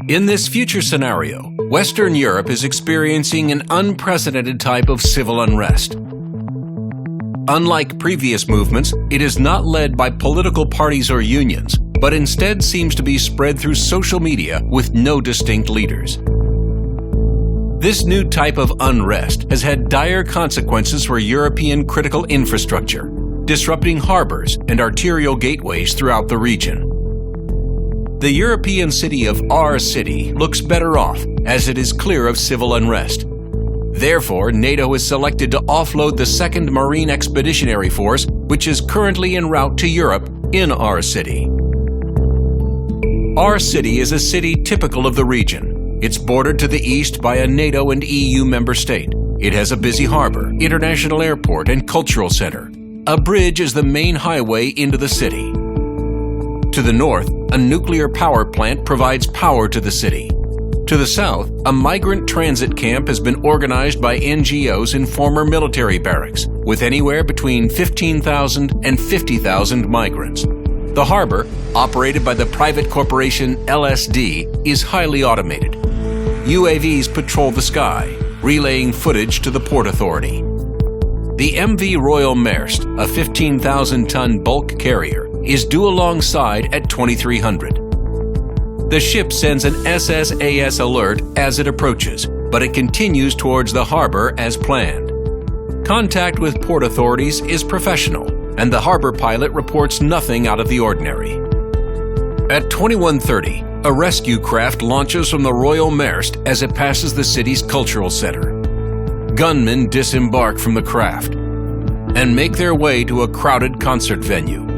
In this future scenario, Western Europe is experiencing an unprecedented type of civil unrest. Unlike previous movements, it is not led by political parties or unions, but instead seems to be spread through social media with no distinct leaders. This new type of unrest has had dire consequences for European critical infrastructure, disrupting harbors and arterial gateways throughout the region. The European city of our city looks better off as it is clear of civil unrest. Therefore, NATO has selected to offload the 2nd Marine Expeditionary Force, which is currently en route to Europe, in our city. Our city is a city typical of the region. It's bordered to the east by a NATO and EU member state. It has a busy harbor, international airport, and cultural center. A bridge is the main highway into the city. To the north, a nuclear power plant provides power to the city. To the south, a migrant transit camp has been organized by NGOs in former military barracks, with anywhere between 15,000 and 50,000 migrants. The harbor, operated by the private corporation LSD, is highly automated. UAVs patrol the sky, relaying footage to the Port Authority. The MV Royal Maersk, a 15,000-ton bulk carrier, is due alongside at 2300. The ship sends an SSAS alert as it approaches, but it continues towards the harbor as planned. Contact with port authorities is professional, and the harbor pilot reports nothing out of the ordinary. At 2130, a rescue craft launches from the Royal Maersk as it passes the city's cultural center. Gunmen disembark from the craft and make their way to a crowded concert venue.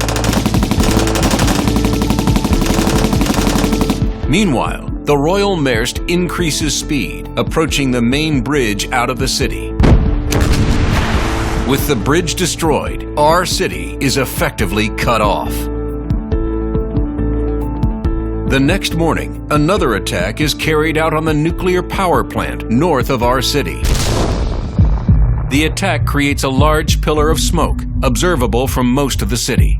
Meanwhile, the Royal Maersk increases speed, approaching the main bridge out of the city. With the bridge destroyed, our city is effectively cut off. The next morning, another attack is carried out on the nuclear power plant north of our city. The attack creates a large pillar of smoke, observable from most of the city.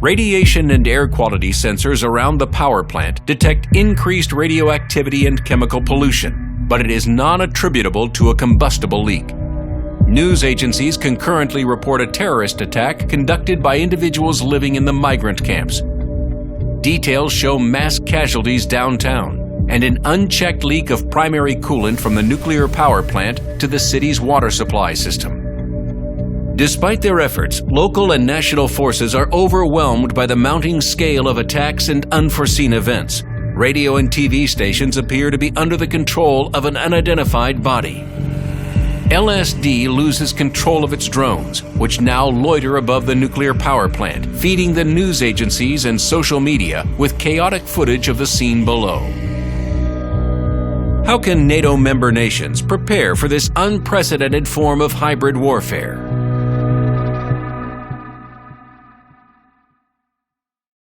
Radiation and air quality sensors around the power plant detect increased radioactivity and chemical pollution, but it is non-attributable to a combustible leak. News agencies concurrently report a terrorist attack conducted by individuals living in the migrant camps. Details show mass casualties downtown and an unchecked leak of primary coolant from the nuclear power plant to the city's water supply system. Despite their efforts, local and national forces are overwhelmed by the mounting scale of attacks and unforeseen events. Radio and TV stations appear to be under the control of an unidentified body. LSD loses control of its drones, which now loiter above the nuclear power plant, feeding the news agencies and social media with chaotic footage of the scene below. How can NATO member nations prepare for this unprecedented form of hybrid warfare?